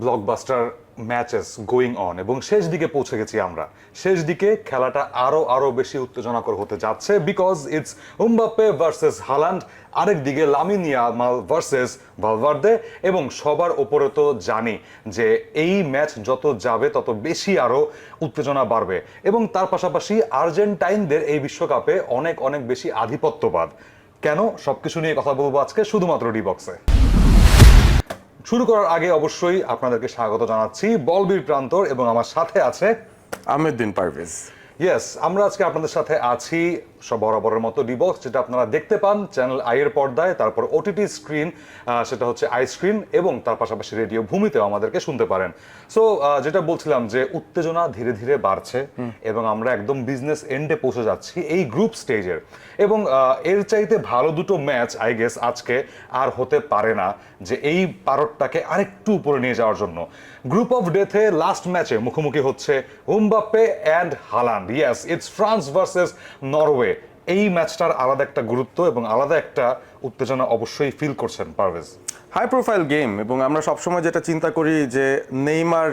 Blockbuster matches going on এবং শেষ দিকে পৌঁছে গেছি আমরা। শেষ দিকে খেলাটা আরো বেশি উত্তেজনাকর হতে যাচ্ছে because it's Mbappe versus Haaland, আরেক দিকে লামিন ইয়ামাল ভার্সেস ভালভার্দে। এবং সবার ওপরে তো জানি যে এই ম্যাচ যত যাবে তত বেশি আরো উত্তেজনা বাড়বে এবং তার পাশাপাশি আর্জেন্টাইনদের এই বিশ্বকাপে অনেক অনেক বেশি আধিপত্যবাদ। কেন, সবকিছু নিয়ে কথা বলবো আজকে শুধুমাত্র ডি বক্সে। শুরু করার আগে অবশ্যই আপনাদেরকে স্বাগত জানাচ্ছি বলবীর প্রান্তর এবং আমার সাথে আছে আহমেদ দিন পারভেজ। ইয়েস, আমরা আজকে আপনাদের সাথে আছি সব বরাবরের মতো ডিবক্স, যেটা আপনারা দেখতে পান চ্যানেল আই এর পর্দায়, তারপর ওটিটি স্ক্রিন, সেটা হচ্ছে আই স্ক্রিন, এবং তার পাশাপাশি রেডিও ভূমিতেও আমাদেরকে শুনতে পারেন। সো যেটা বলছিলাম যে উত্তেজনা ধীরে ধীরে বাড়ছে এবং আমরা একদম বিজনেস এন্ডে পৌঁছে যাচ্ছি এই গ্রুপ স্টেজের। এবং এর চাইতে ভালো দুটো ম্যাচ আই গেস আজকে আর হতে পারে না যে এই পারটটাকে আরেকটু উপরে নিয়ে যাওয়ার জন্য। গ্রুপ অফ ডেথে লাস্ট ম্যাচে মুখোমুখি হচ্ছে Mbappe and Haaland. Yes, it's France versus Norway. এই ম্যাচটার আলাদা একটা গুরুত্ব এবং আলাদা একটা উত্তেজনা অবশ্যই ফিল করছেন পারভেজ। হাই প্রোফাইল গেম, এবং আমরা সবসময় যেটা চিন্তা করি যে নেইমার,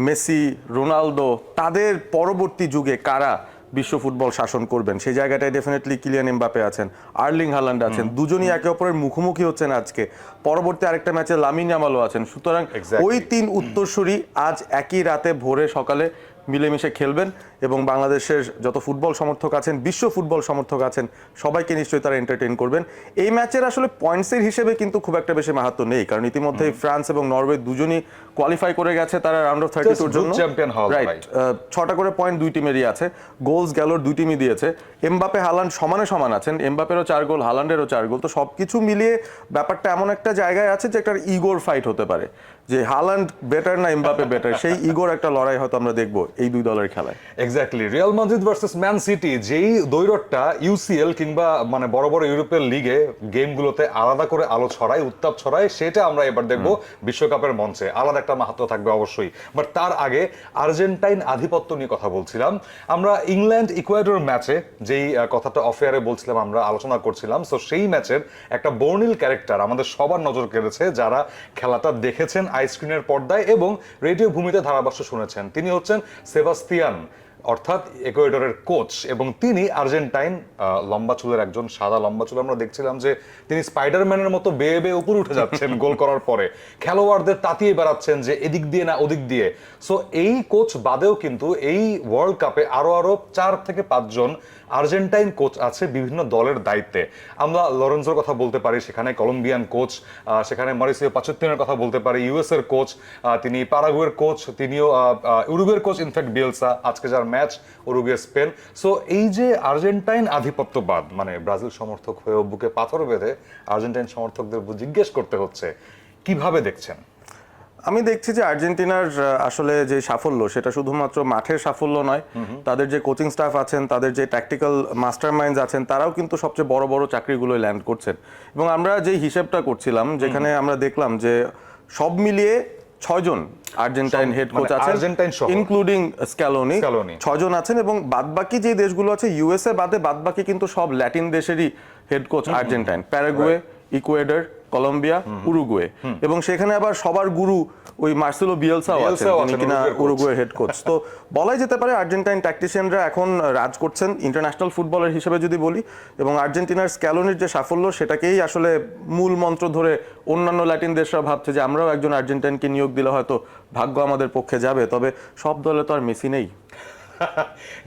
মেসি, রোনালদো তাদের পরবর্তী যুগে কারা বিশ্ব ফুটবল শাসন করবেন, সেই জায়গাটায় ডেফিনেটলি কিলিয়ান এমবাপ্পে আছেন, আর্লিং হালান্ড আছেন, দুজনই একে অপরের মুখোমুখি হচ্ছেন আজকে। পরবর্তী আরেকটা ম্যাচে লামিন ইয়ামালও আছেন। সুতরাং ওই তিন উত্তরসূরি আজ একই রাতে ভোরে সকালে মিলেমিশে খেলবেন এবং বাংলাদেশের যত ফুটবল সমর্থক আছেন, বিশ্ব ফুটবল সমর্থক আছেন, সবাইকে নিশ্চয়ই তারা এন্টারটেইন করবেন। এই ম্যাচের আসলে পয়েন্টসের হিসেবে কিন্তু খুব একটা বেশি মাহাত্ম্য নেই, কারণ ইতিমধ্যেই ফ্রান্স এবং নরওয়ে দুজনই কোয়ালিফাই করে গেছে তারা রাউন্ড অফ 32 জন্য। রাইট, 6টা করে পয়েন্ট দুই টিমেরই আছে, গোলস গ্যালোর দুই টিমই দিয়েছে। এমবাপ্পে হালান্ড সমানে সমান আছেন, এমবাপ্পেরও 4 গোল, হালান্ডেরও 4 গোল। তো সবকিছু মিলিয়ে ব্যাপারটা এমন একটা জায়গায় আছে যে একটা ইগোর ফাইট হতে পারে, যে হালান্ড বেটার না এমবাপ্পে বেটার, সেই ইগোর একটা লড়াই হয়তো আমরা দেখবো এই দুই দলের খেলায়। Exactly, Real Madrid versus man city, যেই দৈরটটা ইউসিএল কিংবা মানে বড় বড় ইউরোপের লিগে গেমগুলোতে আলাদা করে আলো ছড়ায়, উত্তাপ ছড়ায়, সেটা আমরা এবার দেখবো বিশ্বকাপের মঞ্চে। আলাদা একটা মাহাত্ম্য থাকবে অবশ্যই। বাট তার আগে আর্জেন্টাইন আধিপত্য নিয়ে কথা বলছিলাম আমরা। ইংল্যান্ড ইকুয়েডর ম্যাচে যেই কথাটা অফেয়ারে বলছিলাম, আমরা আলোচনা করছিলাম, সো সেই ম্যাচের একটা বর্ণিল ক্যারেক্টার আমাদের সবার নজর কেড়েছে যারা খেলাটা দেখেছেন আইস্ক্রিনের পর্দায় এবং রেডিও ভূমিতে ধারাভাষ্য শুনেছেন। তিনি হচ্ছেন সেবাস্তিয়ান, অর্থাৎ ইকুয়েডরের কোচ, এবং তিনি আর্জেন্টাইন লম্বা চুলের একজন, সাদা লম্বা চুল। আমরা দেখছিলাম যে তিনি স্পাইডারম্যানের মতো বেয়ে বেয়ে উপরে উঠে যাচ্ছেন গোল করার পরে, খেলোয়াড়দের তাতিয়ে বেড়াচ্ছেন যে এদিক দিয়ে না ওদিক দিয়ে। সো এই কোচ বাদেও কিন্তু এই ওয়ার্ল্ড কাপে আরো 4 থেকে 5 জন আর্জেন্টাইন কোচ আছে বিভিন্ন দলের দায়িত্বে। আমরা লরেন্সোর কথা বলতে পারি, সেখানে কলম্বিয়ান কোচ, সেখানে মরিসিও পাচেত্তিনের কথা বলতে পারি, ইউএস এর কোচ, তিনি প্যারাগুয়ের কোচ, তিনিও উরুগুয়ের কোচ, ইনফ্যাক্ট বিয়েলসা, আজকে যার ম্যাচ উরুগুয়ে স্পেন। সো এই যে আর্জেন্টাইন আধিপত্যবাদ, মানে ব্রাজিল সমর্থক হয়েও বুকে পাথর বেঁধে আর্জেন্টাইন সমর্থকদের জিজ্ঞেস করতে হচ্ছে, কিভাবে দেখছেন? আমি দেখছি যে আর্জেন্টিনার আসলে যে সাফল্য, সেটা শুধুমাত্র মাঠের সাফল্য নয়, তাদের যে কোচিং স্টাফ আছেন, তাদের যে ট্যাকটিক্যাল মাস্টার মাইন্ডস আছেন, তারাও কিন্তু সবচেয়ে বড় বড় চাকরিগুলোয় ল্যান্ড করছেন। এবং আমরা যে হিসেবটা করছিলাম, যেখানে আমরা দেখলাম যে সব মিলিয়ে 6 জন আর্জেন্টাইন হেড কোচ আছেন, ইনক্লুডিং স্ক্যালোনি 6 জন আছেন, এবং বাদবাকি যে দেশগুলো আছে ইউএসএ বাদে বাদবাকি কিন্তু সব ল্যাটিন দেশেরই head coach Argentine, Paraguay, Ecuador, Colombia, Uruguay. এবং সেখানে আবার সবার গুরু ওই মার্সেলো বিয়েলসাও আছেন, যিনি কিনা উরুগুয়ের হেড কোচ। তো বলাই যেতে পারে আর্জেন্টাইন ট্যাকটিশিয়ানরা এখন রাজ করছেন ইন্টারন্যাশনাল ফুটবলের হিসেবে যদি বলি। এবং আর্জেন্টিনার স্ক্যালোনির যে সাফল্য, সেটাকেই আসলে মূল মন্ত্র ধরে অন্যান্য ল্যাটিন দেশরা ভাবছে যে আমরাও একজন আর্জেন্টাইনকে নিয়োগ দিলে হয়তো ভাগ্য আমাদের পক্ষে যাবে। তবে সব দলে তো আর মেসি নেই।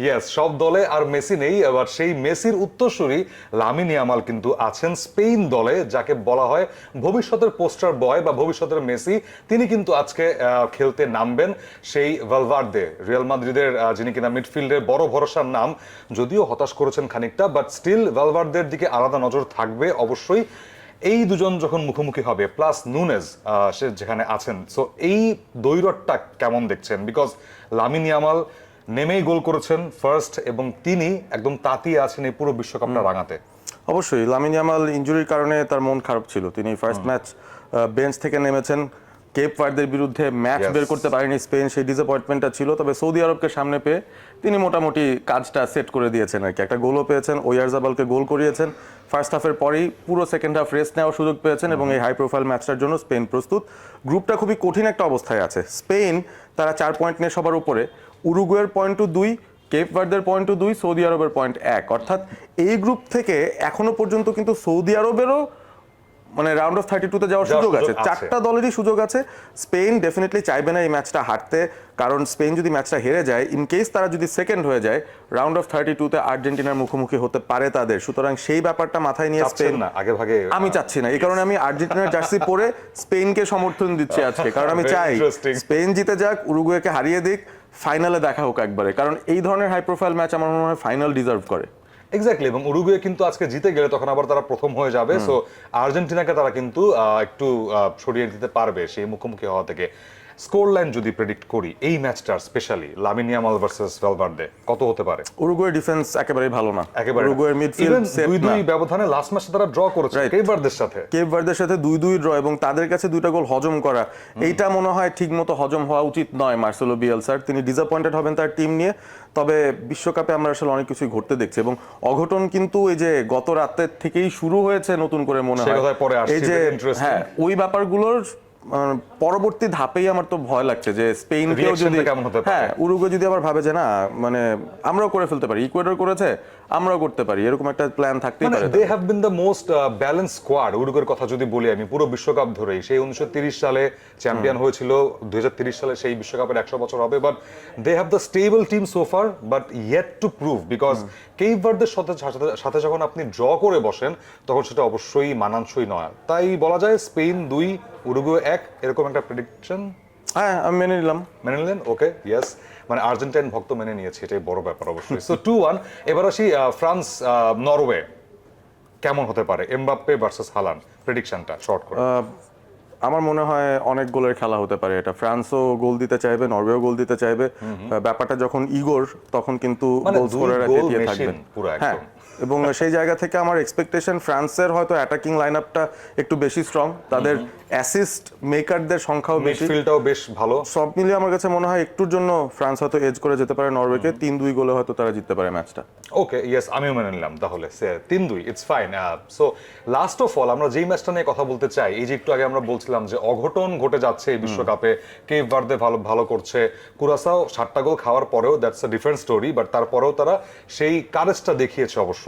ইয়েস, সব দলে আর মেসি নেই। এবার সেই মেসির উত্তরসূরি লামিন ইয়ামাল কিন্তু আছেন স্পেন দলে, যাকে বলা হয় ভবিষ্যতের পোস্টার বয় বা ভবিষ্যতের মেসি। তিনি কিন্তু আজকে খেলতে নামবেন সেই ভালভার্দে, রিয়াল মাদ্রিদের যিনি কিনা মিডফিল্ডের বড় ভরসার নাম। যদিও হতাশ করেছেন খানিকটা, বাট স্টিল ভালভার্দের দিকে আলাদা নজর থাকবে অবশ্যই। এই দুজন যখন মুখোমুখি হবে, প্লাস নুনেজ সে যেখানে আছেন, সো এই দৈরটটা কেমন দেখছেন? বিকজ লামিন ইয়ামাল নেমেই গোল করেছেন ফার্স্ট, এবং তিনি একদম তাতিয়ে আছেন এই পুরো বিশ্বকাপটা রাঙাতে। অবশ্যই লামিন ইয়ামাল ইনজুরির কারণে তার মন খারাপ ছিল। তিনি ফার্স্ট ম্যাচ বেঞ্চ থেকে নেমেছেন, কেপ ভার্দের বিরুদ্ধে ম্যাচ Yes. বের করতে পারেনি স্পেন, সেই ডিসঅ্যাপয়েন্টমেন্টটা ছিল। তবে সৌদি আরবকে সামনে পেয়ে তিনি মোটামুটি কাজটা সেট করে দিয়েছেন আর কি। একটা গোলও পেয়েছেন, ওয়ারজাবালকে গোল করিয়েছেন। ফার্স্ট হাফের পরেই পুরো সেকেন্ড হাফ রেস্ট নেওয়ার সুযোগ পেয়েছেন এবং এই হাই প্রোফাইল ম্যাচটার জন্য স্পেন প্রস্তুত। গ্রুপটা খুবই কঠিন একটা অবস্থায় আছে। স্পেন তারা 4 পয়েন্ট নিয়ে সবার উপরে, উরুগুয়ের পয়েন্টও 2, কেপ ভার্দের পয়েন্টও 2, সৌদি আরবের পয়েন্ট 1। অর্থাৎ এই গ্রুপ থেকে এখনো পর্যন্ত কিন্তু সৌদি আরবেরও মানে রাউন্ড অফ 32-তে যাওয়ার সুযোগ আছে। 4টা দলেরই সুযোগ আছে। স্পেন ডেফিনেটলি চাইবে না এই ম্যাচটা হারতে, কারণ স্পেন যদি ম্যাচটা হেরে যায়, ইন কেস তারা যদি সেকেন্ড হয়ে যায়, রাউন্ড অফ 32-তে আর্জেন্টিনার মুখোমুখি হতে পারে তাদের। সুতরাং সেই ব্যাপারটা মাথায় নিয়ে স্পেন, না আগে ভাগে আমি চাচ্ছি না, এই কারণে আমি আর্জেন্টিনার জার্সি পরে স্পেনকে সমর্থন দিচ্ছি আজকে, কারণ আমি Very চাই interesting. স্পেন জিতে যাক, উরুগুয়েকে হারিয়ে দিক, ফাইনালে দেখা হোক একবারে, কারণ এই ধরনের হাই প্রোফাইল ম্যাচ আমার মনে হয় ফাইনাল ডিজার্ভ করে। এক্স্যাক্টলি, এবং উরুগুয়ে কিন্তু আজকে জিতে গেলে তখন আবার তারা প্রথম হয়ে যাবে, সো আর্জেন্টিনাকে তারা কিন্তু একটু সরিয়ে দিতে পারবে সেই মুখোমুখি হওয়া থেকে। স্কোর লাইন যদি প্রেডিক্ট করি এই ম্যাচটার, স্পেশালি লামিন ইয়ামাল ভার্সেস ভ্যালভার্দে, কত হতে পারে? উরুগুয়ের ডিফেন্স একেবারেই ভালো না, একেবারে উরুগুয়ের মিডফিল্ড সেফ না। 2-2 ব্যবধানে লাস্ট ম্যাচে তারা ড্র করেছে Right. কেপ ভার্দের সাথে। কেপ ভার্দের সাথে 2-2 ড্র, এবং তাদের কাছে 2টা গোল হজম করা, এইটা মনে হয় ঠিকমতো হজম হওয়া উচিত নয় মার্সেলো বিয়েলসার। তিনি ডিসঅ্যাপয়েন্টেড হবেন তার টিম নিয়ে। তবে বিশ্বকাপে আমরা আসলে অনেক কিছুই ঘটতে দেখছি, এবং অঘটন কিন্তু এই যে গত রাতের থেকেই শুরু হয়েছে নতুন করে মনে সে হয়। কথায় পরে আসছি, এই যে very interesting. হ্যাঁ, ওই ব্যাপারগুলোর পরবর্তী ধাপেই আমার তো ভয় লাগছে যে স্পেনকেও যদি, Reaction টা কেমন হতে পারে? হ্যাঁ, উরুগুয়ে যদি আবার ভাবে যে না মানে আমরাও করে ফেলতে পারি, ইকুয়েডর করেছে আমরাও করতে পারি, এরকম একটা প্ল্যান থাকতেই মানে পারে। They have been the most balance squad উরুগুয়ের কথা যদি বলি আমি, পুরো বিশ্বকাপ ধরেই। সেই 1930 সালে চ্যাম্পিয়ন হয়েছিল, 2030 সালে সেই বিশ্বকাপের 100 বছর হবে, but they have the stable team so far, but yet to prove, because Cape ভার্দের সাথে যখন আপনি ড্র করে বসেন তখন সেটা অবশ্যই মানানসই নয়। তাই বলা যায় স্পেন 2, উরুগুয়ে 1, এরকম একটা প্রেডিকশন। হ্যাঁ, আমি মেনে নিলাম। মেনে নিলেন? ওকে, ইয়েস, মানে আর্জেন্টাইন ভক্ত মেনে নিয়েছে, এটাই বড় ব্যাপার অবশ্যই। সো 2-1। এবার আসি ফ্রান্স নরওয়ে, কেমন হতে পারে? এমবাপ্পে ভার্সেস হালান্ড, প্রেডিকশনটা শর্ট করে। আমার মনে হয় অনেক গোলের খেলা হতে পারে এটা। ফ্রান্সও গোল দিতে চাইবে, নরওয়েও গোল দিতে চাইবে। ব্যাপারটা যখন ইগোর, তখন কিন্তু মানে গোল দুই স্কোরাররা গোল তেতিয়ে মেশিন থাকবেন। পুরো হ্যাঁ, একদম। এবং সেই জায়গা থেকে আমার এক্সপেকটেশন ফ্রান্সের হয়তো অ্যাটাকিং লাইনআপটা একটু বেশি স্ট্রং, তাদের অ্যাসিস্ট মেকারদের সংখ্যাও বেশি, মিডফিল্ডটাও বেশ ভালো। সব মিলিয়ে আমার কাছে মনে হয় একটুর জন্য ফ্রান্স হয়তো এজ করে যেতে পারে নরওয়েকে। 3-2 গোলে হয়তো তারা জিততে পারে ম্যাচটা। ওকে, ইয়েস, আমিও মেনে নিলাম তাহলে 3-2, it's fine. So last of all আমরা যেই ম্যাচটা নিয়ে কথা বলতে চাই, এই যে একটু আগে আমরা বলছিলাম যে অঘটন ঘটে যাচ্ছে এই বিশ্বকাপে, কেপ ভার্দে ভালো করছে, কুরাসাও 7টা গোল খাওয়ার পরেও that's a different story, but তারপরেও তারা সেই কারেজটা দেখিয়েছে অবশ্যই।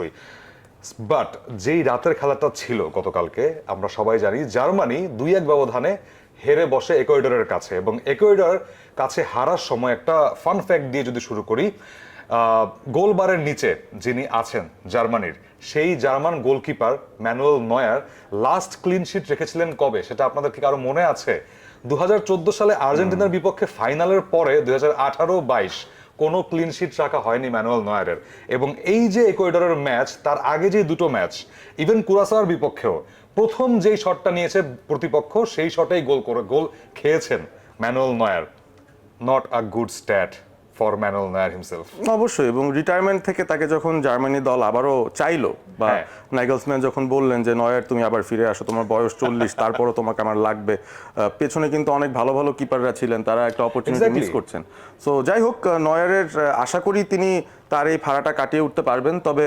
বাট যেই রাতের খেলাটা ছিল গতকালকে, আমরা সবাই জানি জার্মানি 2-1 ব্যবধানে হেরে বসে ইকুয়েডরের কাছে, এবং ইকুয়েডর কাছে হারার সময় একটা ফান ফ্যাক্ট দিয়ে যদি শুরু করি, গোলবারের নিচে যিনি আছেন জার্মানির, সেই German goalkeeper Manuel Neuer last clean sheet রেখেছিলেন কবে, সেটা আপনাদের কি কারো মনে আছে? 2014 সালে আর্জেন্টিনার বিপক্ষে ফাইনালের পরে 2018-22 কোনো ক্লিন শিট রাখা হয়নি ম্যানুয়েল নয়ারের। এবং এই যে ইকুয়েডরের ম্যাচ, তার আগে যে দুটো ম্যাচ, ইভেন কুরাসাওয়ার বিপক্ষেও প্রথম যেই শটটা নিয়েছে প্রতিপক্ষ, সেই শটেই গোল খেয়েছেন Manuel Neuer. Not a good stat for Manuel Neuer himself. অবশ্যই, এবং রিটায়ারমেন্ট থেকে তাকে যখন জার্মানি দল আবারও চাইলো, বা হ্যাঁ। নাইগেলসম্যান যখন বললেন যে নয়ার তুমি আবার ফিরে আসো, তোমার বয়স 40, তারপরও তোমাকে আমার লাগবে, পেছনে কিন্তু অনেক ভালো ভালো কিপাররা ছিলেন, তারা একটা অপরচুনিটি মিস Exactly. করছেন। সো যাই হোক, নয়ারের আশা করি তিনি তার এই ভাড়াটা কাটিয়ে উঠতে পারবেন। তবে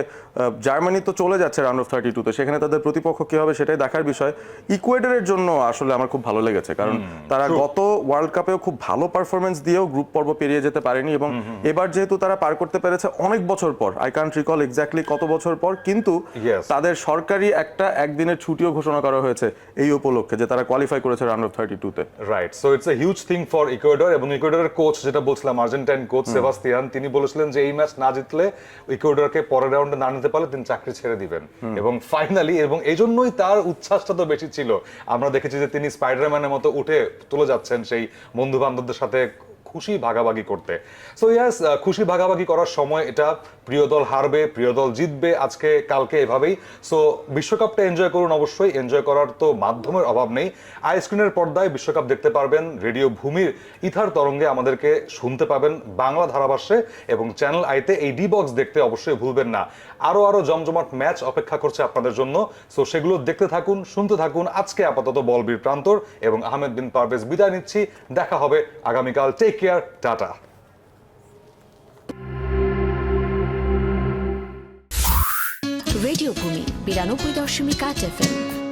জার্মানি তো চলে যাচ্ছে রাউন্ড অফ 32-তে, সেখানে তাদের প্রতিপক্ষ কি হবে সেটাই দেখার বিষয়। ইকুয়েডরের জন্য আসলে আমার খুব ভালো লেগেছে, কারণ তারা গত ওয়ার্ল্ড কাপেও খুব ভালো পারফরমেন্স দিয়েও গ্রুপ পর্ব পেরিয়ে যেতে পারেনি, এবং এবার যেহেতু তারা পার করতে পেরেছে অনেক বছর পর, আই কান্ট রিকল এক্স্যাক্টলি কত বছর পর, কিন্তু Yes. তাদের সরকারি একটা একদিনের ছুটিও ঘোষণা করা হয়েছে এই উপলক্ষে, যে তারা কোয়ালিফাই করেছে রাউন্ড অফ 32-তে। Right, so it's a huge thing for Ecuador. এবং ইকুয়েডরের কোচ, যেটা বলছিলাম আর্জেন্টাইন কোচ সেবাস্তিয়ান, তিনি বলেছিলেন যে এই ম্যাচ না জিতলে, ইকুয়েডরকে পরের রাউন্ডে না নিতে পারলে তিনি চাকরি ছেড়ে দিবেন। এবং ফাইনালি, এবং এই জন্যই তার উচ্ছ্বাসটা তো বেশি ছিল, আমরা দেখেছি যে তিনি স্পাইডারম্যানের মতো উঠে চলে যাচ্ছেন সেই বন্ধু বান্ধবদের সাথে খুশি ভাগাভাগি করতে। সো ইয়াস, খুশি ভাগাভাগি করার সময় এটা প্রিয় দল হারবে, প্রিয় দল জিতবে, আজকে কালকে এভাবেই। সো বিশ্বকাপটা এনজয় করুন, অবশ্যই এনজয় করার তো মাধ্যমের অভাব নেই। আইস্ক্রিনের পর্দায় বিশ্বকাপ দেখতে পারবেন, রেডিও ভূমির ইথার তরঙ্গে আমাদেরকে শুনতে পাবেন বাংলা ধারাভাষ্যে, এবং চ্যানেল আইতে এই ডি বক্স দেখতে অবশ্যই ভুলবেন না। আরো জমজমাট ম্যাচ অপেক্ষা করছে আপনাদের জন্য। সো সেগুলো দেখতে থাকুন, শুনতে থাকুন। আজকে আপাতত বলবীর প্রান্তর এবং আহমেদ বিন পারভেজ বিদায় নিচ্ছি। দেখা হবে আগামীকাল। Take care, tata. রেডিও ভূমি 92.8 FM।